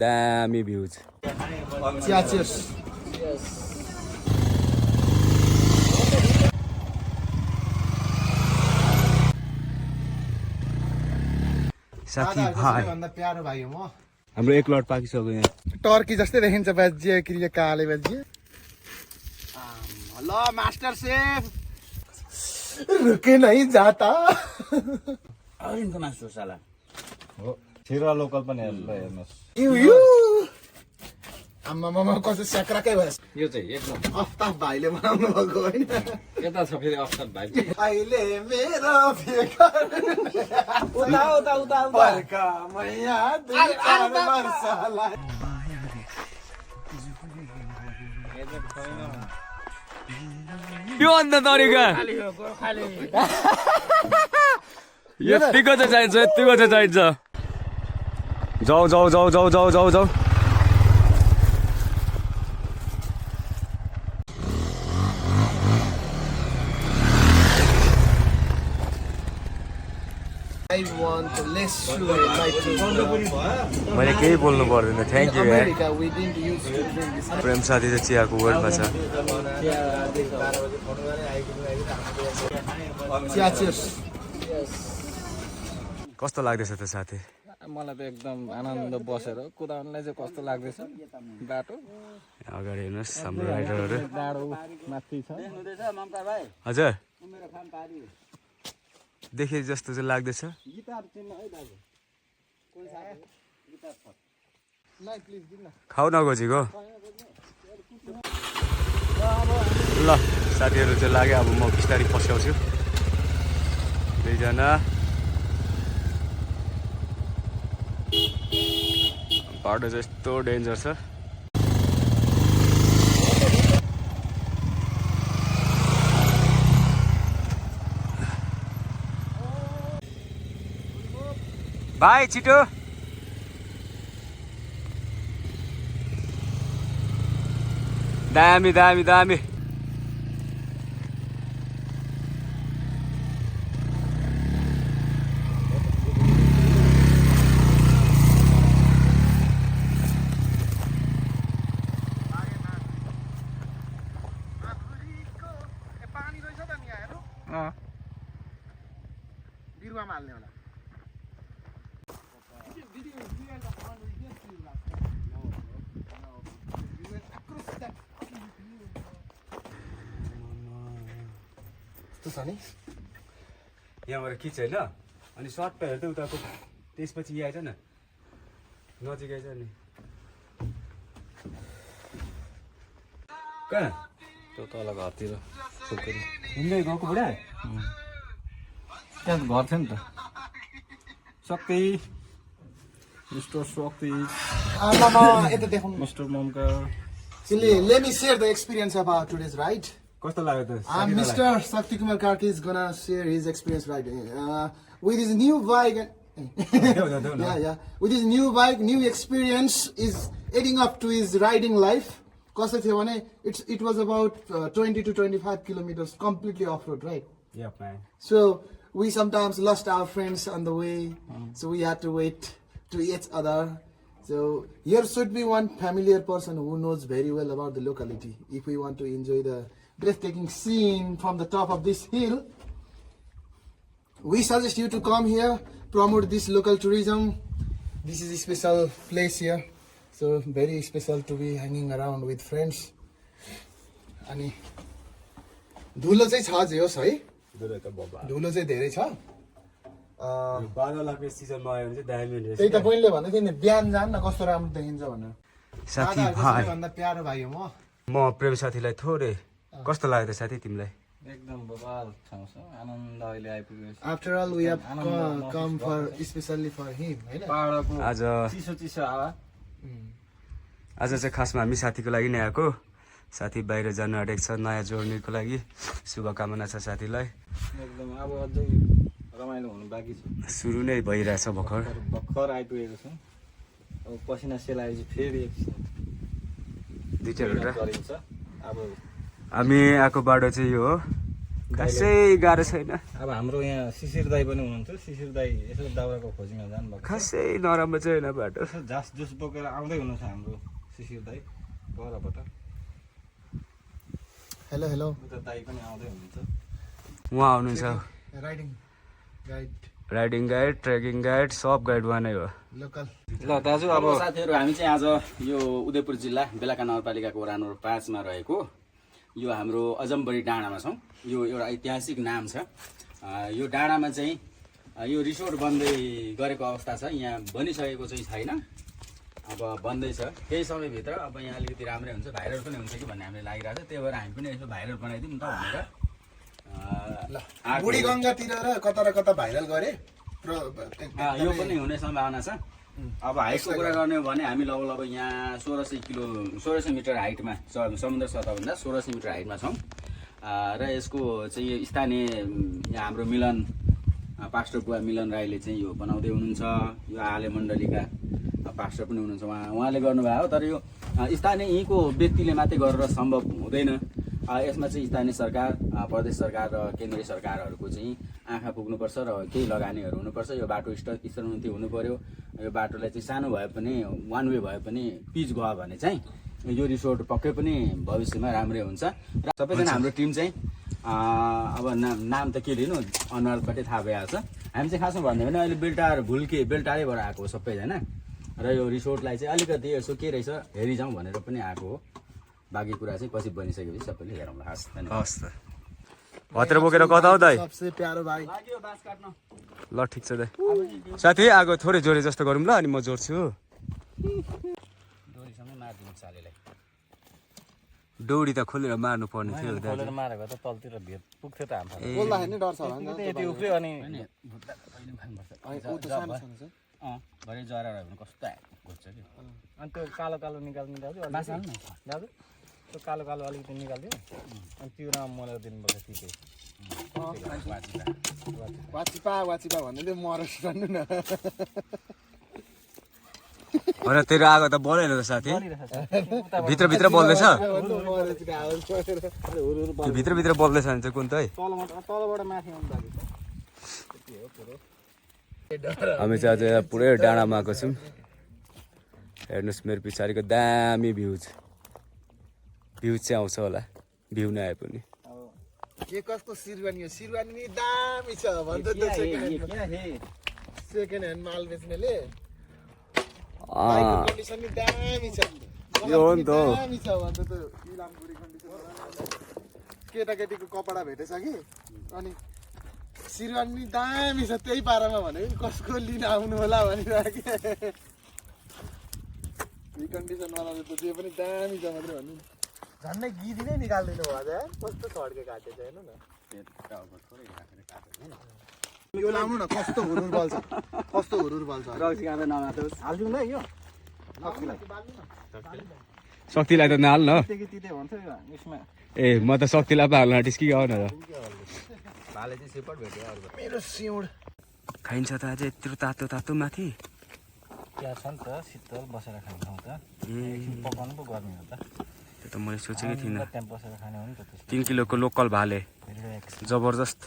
दामी भ्यूज साथी भाइ प्यारो भाइ हो म हाम्रो एक लट पाकिसक्यो यहाँ टर्की जस्तै देखिन्छ बाज्य क्रिया काले बाज्य ल मास्टर सेफ रुके नहीं जाता इनको मासु साला हो छिरा लोकल पनि हेर्नुहोस् यु आम्मा मामा कसो स्याक्राकै भयो यो चाहिँ एकदम अफ्ताब भाइले बनाउनु भएको होइन यता छ फेरि अफसर भाइ अहिले मेरो बेकार उता उता उता बर्का मैया दिल वर्षालाई यो अन्त तरिका यतिको चाहिँ चाहिन्छ यतिको चाहिँ चाहिन्छ जाऊ जाऊ जाऊ जाऊ जाऊ जाऊ जाऊ I want less sugar in my tea. मैले केही बोल्नु पर्दैन थ्याङ्क यू यार America, we didn't used to drink this. प्रेम साथी चाहिँ चियाको वर्डमा छ Cheers. कस्तो लाग्दैछ त साथी मलाई त एकदम आनन्द बसेर कुदाउनलाई चाहिँ कस्तो लाग्दैछ बाटो अगाडि हेर्नुहोस् हाम्रो राइडरहरू डाँडो माथि छ हजुर देखे जस्तो चाहिँ लाग्दैछ खाउ न गोजीको ल साथीहरू चाहिँ लाग्यो अब म बिस्तारै पस्याउँछु दुईजना बाटो चाहिँ यस्तो डेन्जर छ भाइ छिटो दामी दामी दामी बिरुवामा हाल्ने होला यहाँबाट खिच होइन अनि सर्ट हेर्दै उताको त्यसपछि यहाँ आइज न नजिक आइज नि कहाँ त्यो तल घरतिर हिँड्दै गएको बुढा त्यहाँ घर थियो नि त शक्ति मिस्टर शक्ति यता देखाउनु mister ममका Let me share the experience about today's ride. कस्तो लाग्यो त Mr. Sakti Kumar Karki is gonna share his experience riding with his new bike. With his new bike, new experience is adding up to his riding life. कस्तो थियो भने it was about 20 to 25 kilometers completely off road, right? Yep, man. So we sometimes lost our friends on the way, so we had to wait to each other. So here should be one familiar person who knows very well about the locality. If we want to enjoy the breathtaking scene from the top of this hill, we suggest you to come here, promote this local tourism. This is a special place here, so very special to be hanging around with friends. अनि धुलो चाहिँ छ होस् है धुलो चाहिँ धेरै छ बादल लाग्ने सिजनमा आयो भने चाहिँ दामी हुन्छ त्यही त बहिनीले भन्दै थियो नि बिहान जान न कस्तो राम्रो देखिन्छ भनेर साथी भाइ भन्दा प्यारो भाइ हो म प्रेम साथीलाई थोरै कस्तो लाग्यो साथी तिमीलाई एकदम बबाल ठाउँ छ आनन्द अहिले आइपुग्यो after all we have come for especially for him हैन पाहाडको आज चिसो चिसो हावा आज चाहिँ खासमा हामी साथीको लागि नै आएको साथी बाहिर जानु आँटेको छ नयाँ जर्नीको लागि शुभकामना छ साथीलाई एकदम अब अझै रमाइलो हुनु बाँकी छ सुरु नै भइरहेछ भर्खर भर्खर आइपुगेको छ अब पसिना सेलाएपछि फेरि एकछिन दुईटा गरिन्छ अब हामी आएको बाटो चाहिँ यो हो खासै गाह्रो छैन अब हाम्रो यहाँ शिशिर दाई पनि हुनुहुन्थ्यो शिशिर दाई यसो दाउराको खोजीमा जानुभएको खासै नराम्रो चाहिँ होइन बाटो यसो झास जुस बोकेर आउँदै हुनुहुन्छ हाम्रो शिशिर दाई परबाट हेलो हेलो उता दाई पनि आउँदै हुनुहुन्छ उहाँ आउनुहुन्छ riding guide riding guide trekking guide सब गाइड उहाँ नै हो लोकल ल दाजु अब साथीहरू हामी चाहिँ आज यो उदयपुर जिल्ला बेलाका नगरपालिकाको वडा नम्बर 5 मा रहेको यो हाम्रो अजमबडी डाँडामा छौँ। यो एउटा ऐतिहासिक नाम छ। यो डाँडामा चाहिँ यो रिसोर्ट बन्दै गरेको अवस्था छ। यहाँ बनिसकेको चाहिँ छैन, अब बन्दैछ। केही समयभित्र अब यहाँ अलिकति राम्रै हुन्छ, भाइरल पनि हुन्छ कि भन्ने हामीलाई लागिरहेको छ। त्यही भएर हामी पनि यसो भाइरल बनाइदिउँ त भनेर बुढी गङ्गातिर र कता भाइरल गरे यो पनि हुने सम्भावना छ। अब हाइटको कुरा गर्ने हो भने हामी लगभग यहाँ 1600 मिटर हाइटमा समुद्र सतहभन्दा 1600 मिटर हाइटमा छौँ। र यसको चाहिँ यो स्थानीय यहाँ हाम्रो मिलन पास्टर बुवा मिलन राईले चाहिँ यो बनाउँदै हुनुहुन्छ। यो आले मण्डलीका पास्टर पनि हुनुहुन्छ, उहाँले गर्नुभयो। तर यो स्थानीय यहीँको व्यक्तिले मात्रै गरेर सम्भव हुँदैन। यसमा चाहिँ स्थानीय सरकार, प्रदेश सरकार र केन्द्रीय सरकारहरूको चाहिँ आँखा पुग्नुपर्छ र केही लगानीहरू हुनुपर्छ। यो बाटो स्तरोन्नति हुनु पर्यो। यो बाटोलाई चाहिँ सानो भए पनि वान वे भए पनि पिच गयो भने चाहिँ यो रिसोर्ट पक्कै पनि भविष्यमा राम्रै हुन्छ। र सबैजना हाम्रो टिम चाहिँ अब नाम त के लिनु, अनुहारबाटै थाहा भइहाल्छ। हामी चाहिँ खासमा भन्यो भने अहिले बेलटारैबाट आएको हो सबैजना। र यो रिसोर्टलाई चाहिँ अलिकति यसो के रहेछ हेरिजाउँ भनेर पनि आएको हो। बाँकी कुरा चाहिँ पछि बनिसकेपछि सबैले हेरौँला। हस् त हतिर बोकेर कता हो दाइ? सबसे प्यारो भाइ ल ठिक छ दाइ। साथी आगो थोरै जोरे जस्तो गरौँ ल, अनि म जोड्छु। डोरीसँगै मारिदिनु चालेलाई। डौडी त खोलेर मार्नु पर्ने थियो दाइ। खोलेर मारेको त तलतिर भेट पुग्थ्यो त हाम्रो बोल्दाखेरि नै डर छ होला नि त। यति उफ्रियो अनि भरे जरा रह्यो भने कस्तो घुस्छ कि। अनि त्यो कालो कालो निकाल्नु दाजु दाजु त्यो कालो कालो अलिकति निकालिदियो अनि तिउरामा मोलेर दिनुपर्छ कि वाचिपा भन्दै थियो मरस भन्नु न। होइन तेरो आगो त बलेन त साथी, भित्र बल्दैछ। त्यो भित्र बल्दैछ भने चाहिँ कुन त है? तलबाट माथि आउनु दाजु हामी चाहिँ आज पुरै डाँडामा आएको छौँ। हेर्नुहोस् मेरो पछाडिको दामी भ्यूज चाहिँ आउँछ होला, भ्यू नआए पनि। के कस्तो सिरवानी हो, सिरवानी नि दामी छ भन्छ त सेकेन्ड ह्यान्ड माल बेच्नेले। कन्डिसन नि दामी छ, यो हो नि त हो। दामी छ भन्छ त इलामपुरी कन्डिसन। केटाकेटीको कपडा भेटेछ कि, अनि सिरवानी नि दामी छ। त्यही पारामा भनेको कसको लिन आउनु होला भनिरहेको। कन्डिसनवालाले त जे पनि दामी छ मात्रै भन्नु। झन्डै गिदी नै निकालिदिनु भयो आज। कस्तो छड्के काटेछ हेर्नु न। यो लाउनु न, कस्तो हुरुर बल्छ, कस्तो हुरुर बल्छ। हालिदिउँ ल यो शक्तिलाई त नहाल न। तिते भन्छ यसमा ए म त शक्तिलाई पो हाल्न आँटिस कि आउन त। भाले चाहिँ सेपट भेट्यो अरू मेरो सिउड खाइन्छ त अझै यत्रो तातो माथि। चिया छ नि त, शीतल बसेर खाने ठाउँ त। एकछिन पकाउनु पो गर्मी हो त। त्यो त मैले सोचेकै थिइनँ। त्यहाँ बसेर खाने हो नि त। 3 किलोको लोकल भाले जबरजस्त।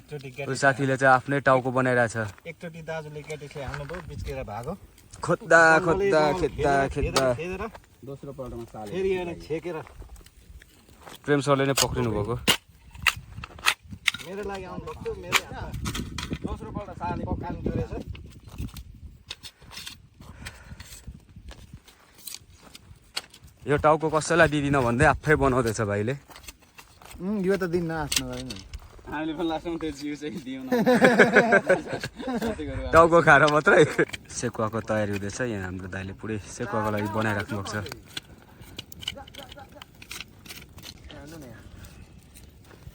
एकचोटि त्यो साथीले चाहिँ आफ्नै टाउको बनाइरहेछ। एकचोटि दाजुले केटीले हाल्नुभयो बिचकेर भागो खोज्दा खेद्दा दोस्रो पल्टमा साले फेरि हेर्नु छेकेर प्रेम सरले नै पक्रिनु भएको। मेरो लागि आउनु भएको मेरो दोस्रो पल्ट साले पकाउनु रहेछ। यो टाउको कसैलाई दिदिनँ भन्दै आफै बनाउँदैछ भाइले। यो त दिन आफ्नो गएन। हामीले पनि लास्टमा त्यो जिउ चाहिँ दिउँ न। टाउको खाएर मात्रै। सेकुवाको तयारी हुँदैछ यहाँ। हाम्रो दाइले पुरै सेकुवाको लागि बनाइराख्नु भएको छ।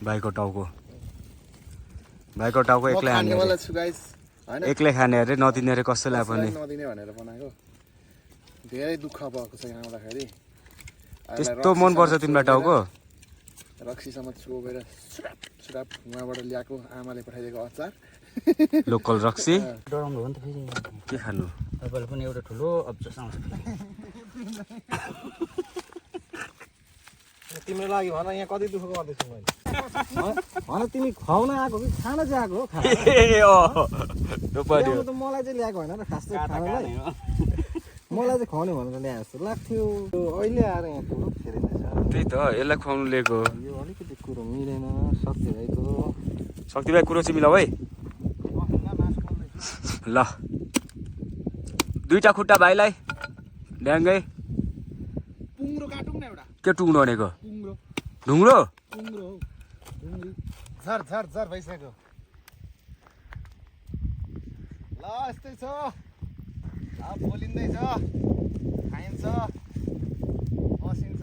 भाइको टाउको एक्लै खाने एक्लै खाने अरे, नदिने अरे कसैलाई पनि। नदिने भनेर बनाएको। धेरै दुःख भएको छ यहाँ आउँदाखेरि। त्यस्तो मनपर्छ तिमीलाई टाउको? रक्सीसम्म चोबेर सुराप उहाँबाट ल्याएको आमाले पठाइदिएको अचार। लोकल रक्सी डराउनु हो नि त फेरि। के खानु? तपाईँले पनि एउटा ठुलो अब्जस आउँछ। तिम्रो लागि भन यहाँ कति दुःख गर्दैछु मैले। भन तिमी खुवाउन आएको कि खान चाहिँ आएको हो खाना ए अँ त्यो पनि ल्याउनु त मलाई चाहिँ ल्याएको होइन र खास चाहिँ खानालाई मलाई चाहिँ खुवाउने भनेर ल्याए जस्तो लाग्थ्यो अहिले आएर यहाँ कुरो फेरिँदैछ त्यही त यसलाई खुवाउनु लिएको यो अलिकति कुरो मिलेन शक्ति भाइको शक्ति भाइ कुरो चाहिँ मिलाऊ है ल दुईटा खुट्टा भाइलाई ड्याङ्गै पुङ्ग्रो काटौँ न एउटा के टुङ्ग्रो भनेको पुङ्ग्रो ढुङ्ग्रो पुङ्ग्रो हो ढुङ्ग्री झर झर झर भइसक्यो ल यस्तै छ बोलिँदैछ खाइन्छ बसिन्छ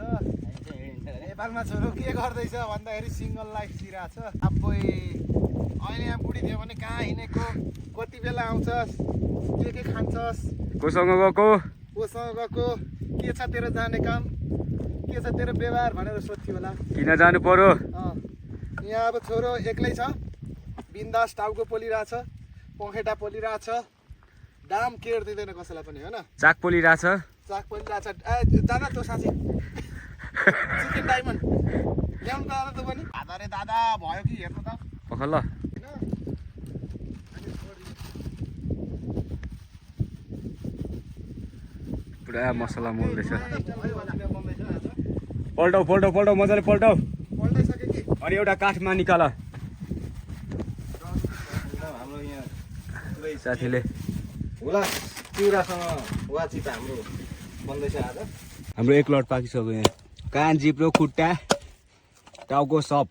नेपालमा छोरो के गर्दैछ भन्दाखेरि सिङ्गल लाइफ जिरहेछ सबै अहिले यहाँ बुढी थियो भने कहाँ हिँडेको कति बेला आउँछस् के खान्छस् कोसँग गएको कोसँग गएको के छ तेरो जाने काम के छ तेरो व्यवहार भनेर सोध्थ्यो होला किन जानु पर्यो यहाँ अब छोरो एक्लै छ बिन्दास टाउको पोलिरहेछ पखेटा पोलिरहेछ दाम केयर दिँदैन कसैलाई पनि होइन चाक पोलिरहेछ चाक पोलिरहेछ दादा त्यो साँच्ची चिकन डायमन्ड ल्याउनु दादा त पनि दादा रे दादा भयो कि हेर्नु त पख ल पुरा मसला मोल्दैछ पल्टाउ पल्टाउ पल्टाउ मजाले पल्टाउ पल्टाइसक्यो कि अनि एउटा काठमा निकाल हाम्रो यहाँ साथीले होला चिउरासँग वाचित हाम्रो बन्दैछ आज हाम्रो एक लट पाकिसक्यो यहाँ कान जिब्रो खुट्टा टाउको सब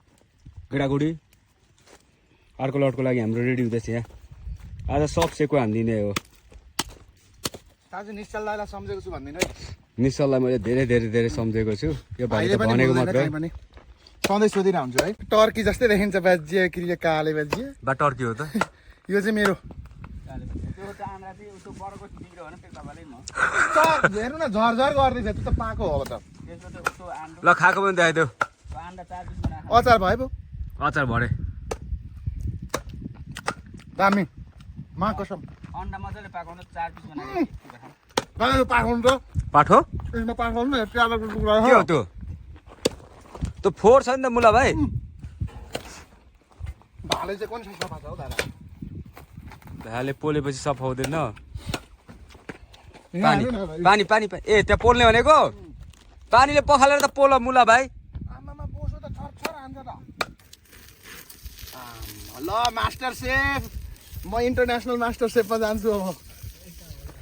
गेडागुडी अर्को लटको लागि हाम्रो रेडी हुँदैछ यहाँ आज सब सेको हानिदिने हो साँच्चै निश्चल दाइलाई सम्झेको छु भन्दिनँ है निश्चललाई मैले धेरै धेरै धेरै सम्झेको छु यो भाइले भनेको मात्र सधैँ सोधिरहेको हुन्छु है टर्की जस्तै देखिन्छ बाजिए क्रिया काले बाजिए बा टर्की हो त यो चाहिँ मेरो हेर्नु न झरझर गर्दैछ त्यो त पाएको हो त ल खाएको पनि देखाइदेऊ अचार भयो पो अचार भरे दामी मा कसम अन्डा मजाले पाकाउनु 4 पिस पाकाउनु त पाठो यसमा पाकाउनु न ट्याबरको टुक्रा के हो त्यो फोहोर छ नि त मुला भाइ भाले चाहिँ कुन सफा छ हौ दादा भाले पोलेपछि सफा हुँदैन यहाँ पानी हाल्नु न भाइ। पानी पानी पानी ए त्यहाँ पोल्ने भनेको पानीले पखालेर त पोल मुला भाइ आमामा बोसो त छरछर हान्छ त ल मास्टर सेफ म इन्टरनेसनल मास्टर सेफमा जान्छु अब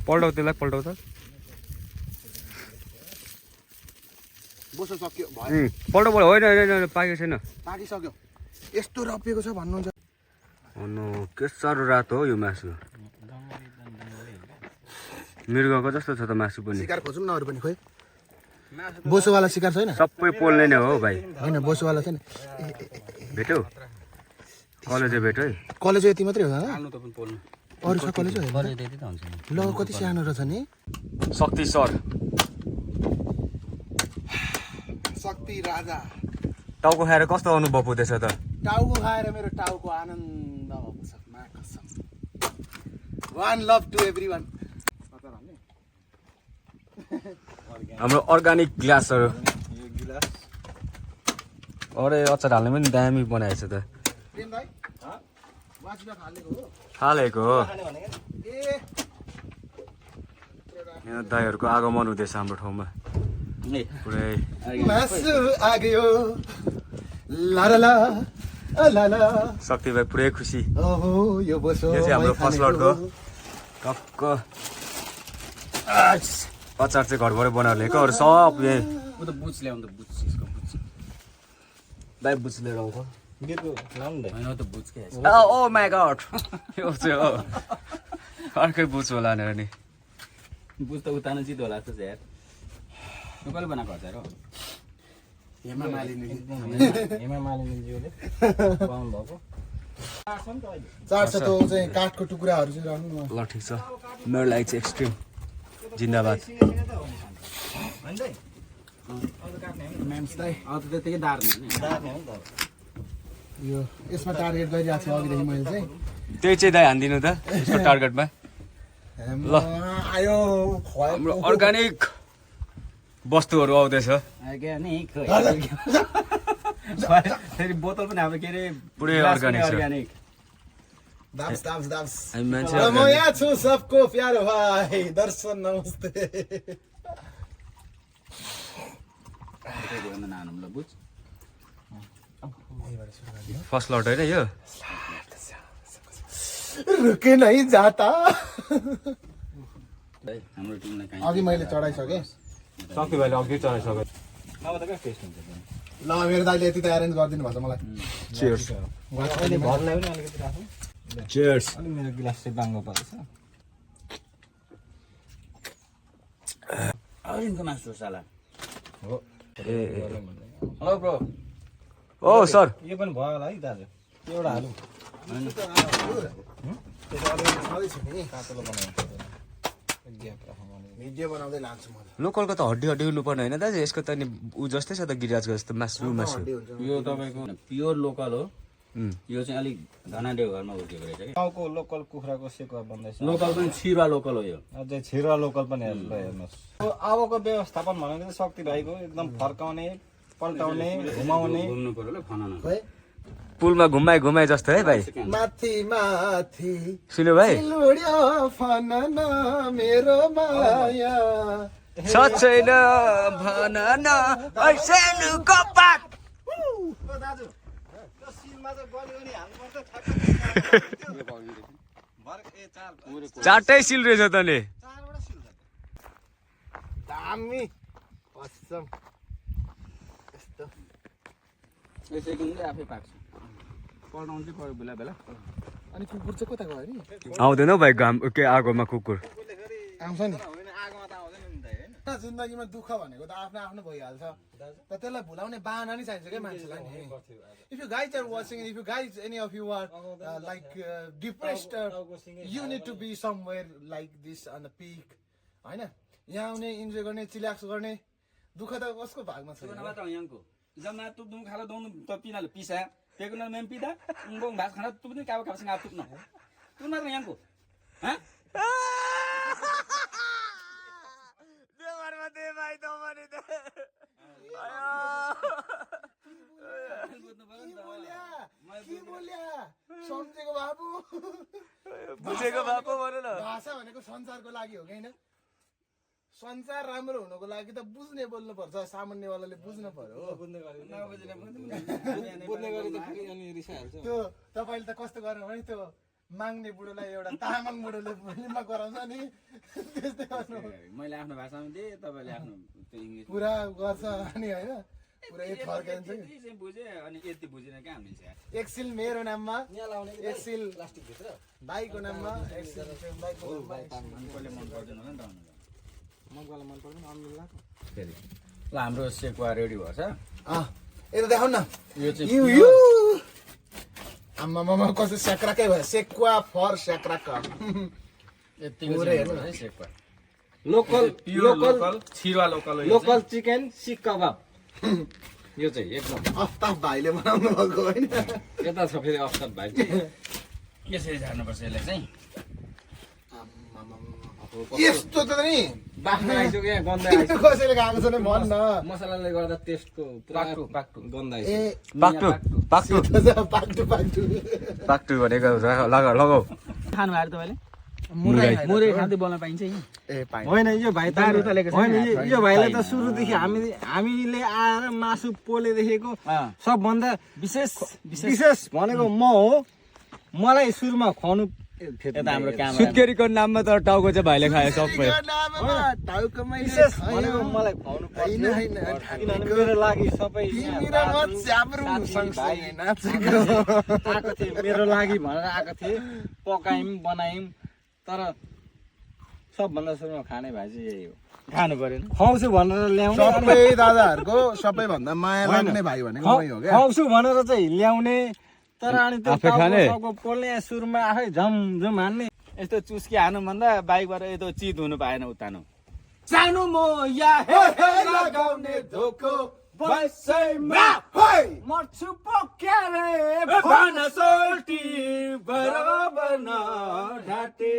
पल्टाउ त्यसलाई पल्टाउ त बोसो सक्यो भयो पल्टाउ पल्टाउ होइन होइन पाकेको छैन पाकिसक्यो यस्तो रपिएको छ भन्नुहुन्छ अनु के साह्रो रातो हो यो मासु मृगको जस्तो छ त मासु पनि शिकार खोजौँ न अरू पनि खोइ बोसोवाला शिकार छैन सबै पोल्ने नै हो भाइ होइन बोसोवाला छैन भेट्यौ कलेज भेट्यो है कलेज यति मात्रै हो हाल्नु त पनि पोल्नु अरू छ कलेज कलेज त्यति त हुन्छ नि ल कति सानो रहेछ नि शक्ति सर शक्ति राजा टाउको खाएर कस्तो अनुभव हुँदैछ त टाउको खाएर मेरो टाउको आनन्द भएको छ मा कसम वान लभ टु एभ्रीवन हाम्रो अर्ग्यानिक ग्लासहरू अरे अचार हाल्ने पनि दामी बनाएछ त प्रेम भाइ वाचिपा हालेको हो हालेको हो ए यहाँ दाईहरूको आगमन हुँदैछ हाम्रो ठाउँमा पुरै मासु आग्यो लाला लाला शक्ति भाइ पुरै खुसी ओहो यो बोसो यो चाहिँ हाम्रो फर्स्ट लटको टक्क अचार चाहिँ घरबाटै बनाएर ल्याएको अरू सब यही उ त बुच ल्याउनु त बुच यसको बुच दाइ बुझ लिएर आउँछ बिर्को लाउनु त हैन त बुच के ओ माई गॉड यो चाहिँ हो अर्कै बुझ होला भनेर नि बुच त उतार्नु चित होला जस्तो छ यार यो कसले बनाएको अचार हो हेमा मालिनी हेमा मालिनीज्यूले पाउनु भएको चार छ त्यो चाहिँ काठको टुक्राहरू चाहिँ राख्नु न ल ठिक छ मेरो लागि चाहिँ एक्सट्रिम जिन्दाबाद म्याम्स दाइ अब त त्यतिकै दार्ने हैन यो यसमा टार्गेट गरिरहेको छु अघिदेखि मैले चाहिँ त्यही चाहिँ दाइ हानिदिनु त यसको टार्गेटमा ल आयो हाम्रो अर्ग्यानिक वस्तुहरू आउँदैछ अर्ग्यानिक फेरि बोतल पनि हाम्रो के अरे पुरै ग्लास अर्गानिक पनि छ। अर्गानिक दाब्स दाब्स दाब्स हामी मान्छे र म यहाँ छु सबको प्यारो भाइ दर्शन नमस्ते नानु ल बुझ फर्स्ट लट होइन यो रुके नै जाता हाम्रो टिमलाई काहीँ अघि मैले चढाइसकेँ शक्ति भाइले अघि चढाइसक्यो अब त कहाँ टेस्ट हुन्छ ल मेरो दाइले यति त एरेन्ज गरिदिनु भएको छ मलाई चियर्स अहिले घरलाई पनि अलिकति राखौँ चियर्स अलिक मेरो गिलास चाहिँ बाङ्गो परेछ अरिनको मासु साला ए हेलो ब्रो ओ सर यो पनि भयो होला है दाजु त्यो एउटा हालौँ भिडियो बनाउँदै लान्छु म लोकलको त हड्डी हड्डी हुनुपर्ने होइन दाजु यसको त नि ऊ जस्तै छ त गिरिराजको जस्तो मासु मासु यो तपाईँको प्योर लोकल हो यो चाहिँ अलिक धनादेव घरमा हुर्केको रहेछ कि गाउँको लोकल कुखुराको सेकुवा बन्दैछ लोकल पनि छिरुवा लोकल हो यो अझै छिरुवा लोकल पनि हेर्नुहोस् अबको व्यवस्थापन भनेको चाहिँ शक्ति भाइको एकदम फर्काउने पल्टाउने घुमाउने घुम्नु पर्यो ल फनाना पुलमा घुमाइ घुमाइ जस्तो है भाइ माथि माथि सुन्यो भाइ सिलुड्यो फनन मेरो माया सच्चैन भन न ऐसेनु कपाट दाजु त्यो सिलमा चाहिँ गली गली हाल्नुपर्छ चारटै सिल रहेछ त नि चारवटा सिल दामी कसम यस्तो यसै किन्दै आफै पाक्छ पल्टाउनु चाहिँ पऱ्यो बेला बेला अनि कुकुर चाहिँ कता गयो नि आउँदैन हौ भाइ घाम के आगोमा कुकुर आउँछ नि आगोमा त आउँदैन नि त होइन जिन्दगीमा दुःख भनेको त आफ्नो आफ्नो भइहाल्छ त त्यसलाई भुलाउने बाहना नि चाहिन्छ क्या मान्छेलाई नि if you guys are watching if you guys any of you are like depressed you need to be somewhere like this on the peak होइन यहाँ आउने इन्जोय गर्ने चिल्याक्स गर्ने दुःख त कसको भागमा छ यहाँको जम्मा तुप दुम खाला दौनु त पिनाले पिसा पेको न मेम पिदा उङ्गोङ भात खाना तुप नि काबो काबसँग तुप न तुप मात्र यहाँको ह देवरमा दे भाइ त मनि दे के बोल्या सम्झेको बाबु बुझेको बापु भन न भाषा भनेको संसारको लागि हो कि होइन संसार राम्रो हुनको लागि त बुझ्ने बोल्नु पर्छ सामान्यवालाले बुझ्नु पर्यो त्यो तपाईँले त कस्तो गर्नु भने त्यो माग्ने बुढोलाई एउटा तामाङ बुढोले फिल्ममा गराउँछ नि त्यस्तै गर्नु मैले आफ्नो भाषामा दिएँ तपाईँले आफ्नो त्यो इङ्ग्लिस पुरा गर्छ अनि होइन पुरा एक फर्काइन्छ कि चाहिँ बुझेँ अनि यति बुझेन क्या हामीले एक सिल मेरो नाममा एक सिल भाइको नाममा एक सिल भाइको नाममा कसले मन पर्दैन होला नि त ल हाम्रो सेकुवा रेडी भयो छ यता देखाउन न यो चाहिँ यु आम्मामा कस्तो स्याक्राकै भयो सेक्वा फर स्याक्राका यतिको चाहिँ हुन्छ है सेकुवा लोकल लोकल छिरुवा लोकल हो यो लोकल चिकन सिक कबाब यो चाहिँ एकदम अफ्ताब भाइले बनाउनु भएको होइन यता छ फेरि अफसर भाइ यसरी झार्नुपर्छ यसलाई चाहिँ यस्तो त नि बाख्रा आइसक्यो क्या गन्ध किन कसैले खाएको छ नि भन् न मसलाले गर्दा टेस्टको पुरा पाक्टु गन्ध ए आइसक्यो पाक्टु पाक्टु पाक्टु पाक्टु पाक्टु भनेको लगाऊ खानु भयो तपाईँले मुरगाई मुरै खाँदै बोल्न पाइन्छ यी ए पाइ होइन यो भाइ त होइन यो भाइलाई त सुरुदेखि हामीले आएर मासु पोलेदेखिको सबभन्दा विशेष भनेको म हो मलाई सुरुमा खुवाउनु यता हाम्रो काम सुत्केरीको नाममा त टाउको चाहिँ भाइले खायो सबै टाउकोमा विशेष भनेको मलाई खुवाउनु होइन होइन किनभने मेरो लागि सबै आएको थिए मेरो लागि भनेर आएको थिए पकायौँ बनायौँ तर सबभन्दा सुरुमा खाने भाइ चाहिँ यही हो खानु परेन खुवाउँछु भनेर ल्याउने सबै दादाहरूको सबैभन्दा माया लाग्ने भाइ भनेको मै हो क्या खुवाउँछु भनेर चाहिँ ल्याउने तर अनि त्यो आफै खाने? टाउको पोल्ने सुरुमा आफै झमझम हान्ने यस्तो चुस्की हान्नुभन्दा बाइकबाट यस्तो चित हुनु पाएन उतानु सानो म या लगाउने धोको बसैमा मर्छु पक्यारे भन सोल्टी बराबर न ढाटे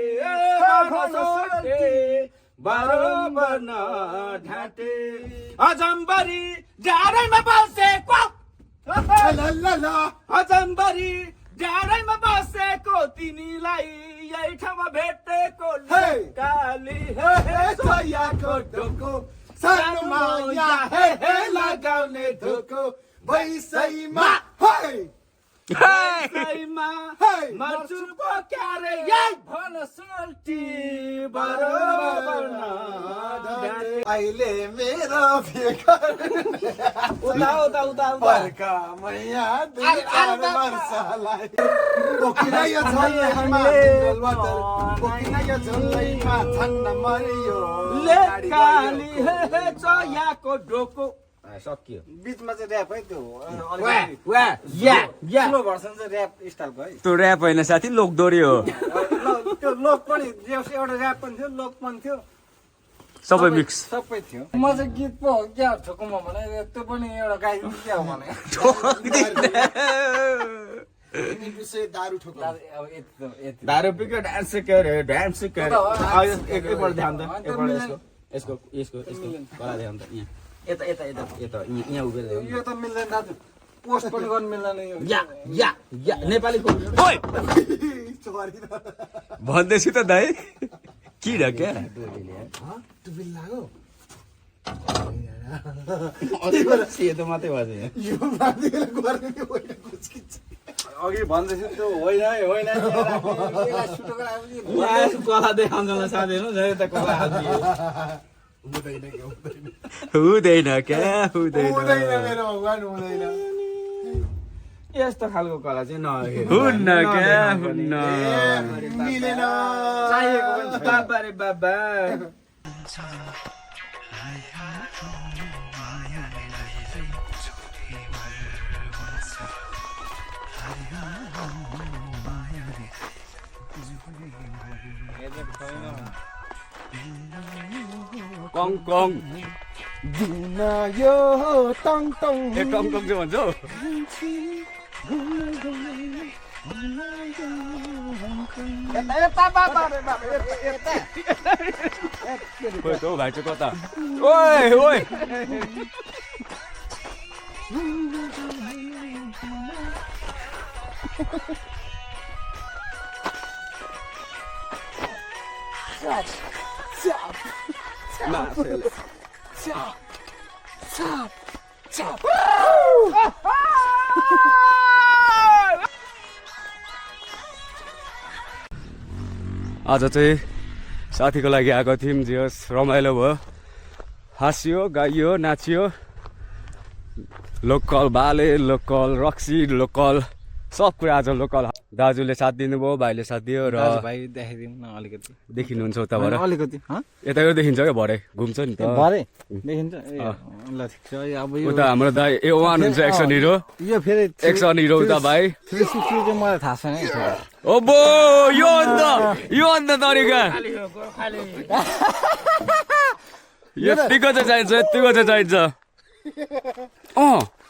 भन सोल्टी बराबर न ढाटे अजम्बरी डाँडैमा बसेको अजम्बरी डाँडैमा बसेको तिमीलाई यही ठाउँमा भेटेको काली छोयाको ढोको सानोमा या हे हे लगाउने धोको भैसैमा मर्छु क्यारे यही भन सोल्टी बरोबर अहिले मेरो बेकार उता बर्खा मैया दुई चार वर्षलाई बोकिन यो झोलैमा बोकिन यो झोलैमा छन्न मरियो काली हे चयाको ढोको सकियो बिचमा चाहिँ ऱ्याप है त्यो या स्लो भर्सन चाहिँ ऱ्याप स्टाइलको है त्यो ऱ्याप होइन साथी लोकदोरी हो त्यो लोक पनि एउटा ऱ्याप पनि थियो लोक पनि थियो सबै मिक्स सबै थियो म चाहिँ गीत पो हो क्या ठोकुमा भने त्यो पनि एउटा गाई क्या हो भने दारू ठोको अब यति दारू पिक्यो डान्स गरे एकपल्ट ध्यान त एकपल्ट यसको कला ध्यान त यहाँ यता यहाँ उभिएर यो त मिल्दैन दाजु पोस्ट पनि गर्नु मिल्दैन यो या नेपालीको भन्दैछु त दाइ किन क्या सेतो मात्रै भएछ अघि भन्दैछु त्यो होइन कला देखाउँछ साथीहरू यता कला हुँदैन क्या हुँदैन मेरो भगवान हुँदैन यस्तो खालको कला चाहिँ नहेर हुन्न क्या हुन्न मिलेन चाहिएको पनि बाबा रे बाबा कङ कङ दिन यो टङ टङ ए कङ कङ चाहिँ भन्छौ खोइ त हौ भाइ चाहिँ कता ओइ ओइ आज चाहिँ साथीको लागि आएको थियौँ जे होस् रमाइलो भयो हाँस्यो गाइयो नाचियो लोकल बाले लोकल रक्सी लोकल सब कुरा आज लोकल दाजुले साथ दिनुभयो भाइले साथ दियो र भाइ देखाइदिउँ न अलिकति देखिनुहुन्छ उताबाट अलिकति यताबाट देखिन्छ क्या भरे घुम्छ नि त भरे देखिन्छ ल ठिक छ अब यो उता हाम्रो दाइ A1 हुन्छ एक्सन हिरो यो फेरि एक्सन हिरो उता भाइ 360 चाहिँ मलाई थाहा छैन है ओबो यो अन्त तरिका यतिको चाहिँ चाहिन्छ यतिको चाहिँ चाहिन्छ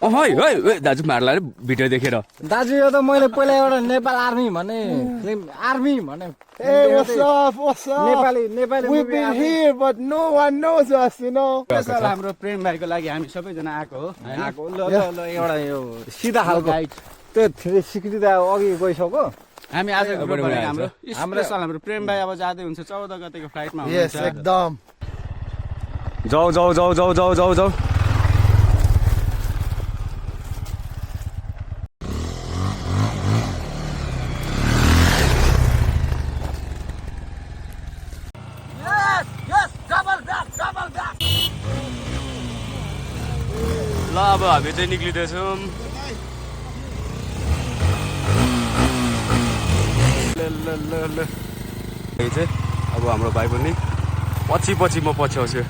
है दाजु मार्ला रे भिडियो देखेर दाजु यो त मैले पहिला एउटा नेपाल आर्मी भने आर्मी भने Nepali We've been here but no one knows us, you know. हाम्रो प्रेम भाइको लागि हामी सबैजना आएको हो आएको ल एउटा यो सिधा खालको त्यो 360 त अघि गइसक्यो हामी आज ग्रुप भनेको हाम्रो स्पेशल हाम्रो प्रेम भाइ अब जाँदै हुन्छ 14 गतेको फ्लाइटमा Yes, हुनुहुन्छ एकदम जाऊ ल अब हामी चाहिँ निक्लिँदैछौँ ल चाहिँ अब हाम्रो भाइ पनि पछि म पछि आउँछु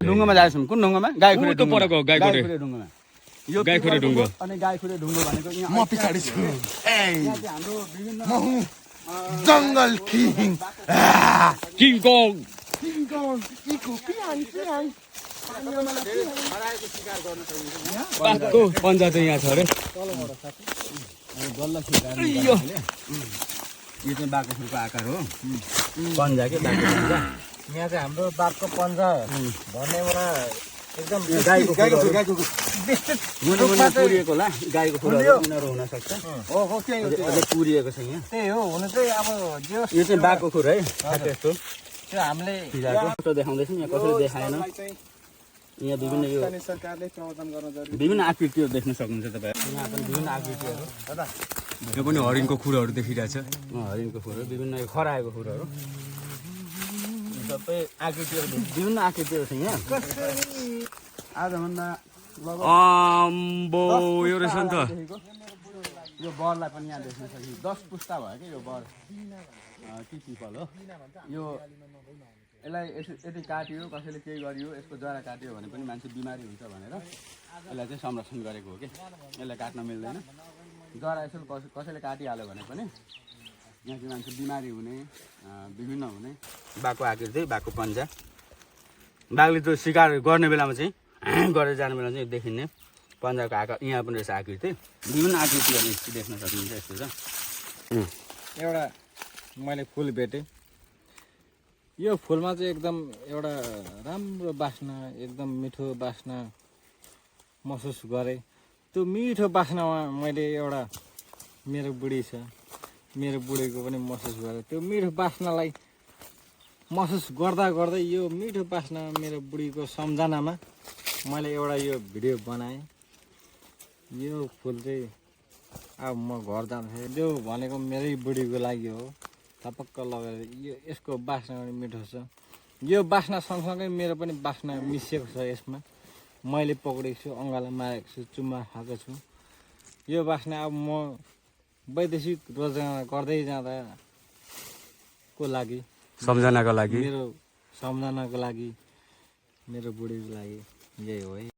ढुङ्गोमा जान्छौँ कुन ढुङ्गोमा गाईखुरे त्यो परको गाईखुरे ढुङ्गोमा यो गाईखुरे ढुङ्गो अनि गाईखुरे ढुङ्गो भनेको यहाँ म पछाडि छु यहाँ चाहिँ हाम्रो विभिन्न म हुँ जङ्गल किङ किङ कङ बाघको पन्जा चाहिँ यहाँ छ अरे यो चाहिँ बाघखुरको आकार हो पन्जा के बाघको पन्जा यहाँ चाहिँ हाम्रो बाघको पन्जा भन्ने एउटा एकदम गाईको विस्तृत मुनि रूपमा चाहिँ पुरिएको होला गाईको खुरहरू उनीहरू हुनसक्छ हो त्यही हो अझै पुरिएको छ यहाँ त्यही हो हुन चाहिँ अब जो यो चाहिँ बाघको खुर है यस्तो त्यो हामीले फोटो देखाउँदैछौँ यहाँ कसरी देखाएन यहाँ विभिन्न यो सरकारले प्रवर्तन गर्न जरुरी विभिन्न आकृतिहरू देख्न सक्नुहुन्छ तपाईँ यहाँ पनि विभिन्न आकृतिहरू यो पनि हरिणको खुरहरू देखिरहेछ हरिणको खुरहरू विभिन्न यो खराएको खुरहरू यो सबै आकृतिहरू विभिन्न आकृतिहरू छ यहाँ आजभन्दा आम्बो यो रहेछ नि त यो बरलाई पनि यहाँ देख्न सकिन्छ 10 पुस्ता भयो कि यो बर टी पिपल हो यो यसलाई यदि काटियो कसैले केही गरियो यसको जरा काट्यो भने पनि मान्छे बिमारी हुन्छ भनेर यसलाई चाहिँ संरक्षण गरेको हो कि यसलाई काट्न मिल्दैन जरा यसो कसैले काटिहाल्यो भने पनि यहाँ चाहिँ मान्छे बिमारी हुने विभिन्न हुने बाघको आकृति बाघको पन्जा बाघले त्यो शिकार गर्ने बेलामा चाहिँ गरेर जाने बेलामा चाहिँ देखिने पन्जाको आकार यहाँ पनि रहेछ आकृति विभिन्न आकृतिहरू देख्न सकिन्छ यस्तो छ एउटा मैले फुल भेटेँ यो फुलमा चाहिँ एकदम एउटा राम्रो बास्ना एकदम मिठो बास्ना महसुस गरेँ त्यो मिठो बास्नामा मैले एउटा मेरो बुढी छ मेरो बुढीको पनि महसुस गरेँ त्यो मिठो बास्नालाई महसुस गर्दा गर्दै यो मिठो बास्ना मेरो बुढीको सम्झनामा मैले एउटा यो भिडियो बनाएँ यो फुल चाहिँ अब म घर जाँदाखेरि यो भनेको मेरै बुढीको लागि हो थपक्क लगेर यो यसको बास्ना पनि मिठो छ यो बास्ना सँगसँगै मेरो पनि बास्ना मिसिएको छ यसमा मैले पक्रेको छु अङ्गाला मारेको छु चुम्मा खाएको छु यो बास्ना अब म वैदेशिक रोजगार गर्दै जाँदाको लागि सम्झनाको लागि मेरो सम्झनाको लागि मेरो बुढीको लागि यही हो है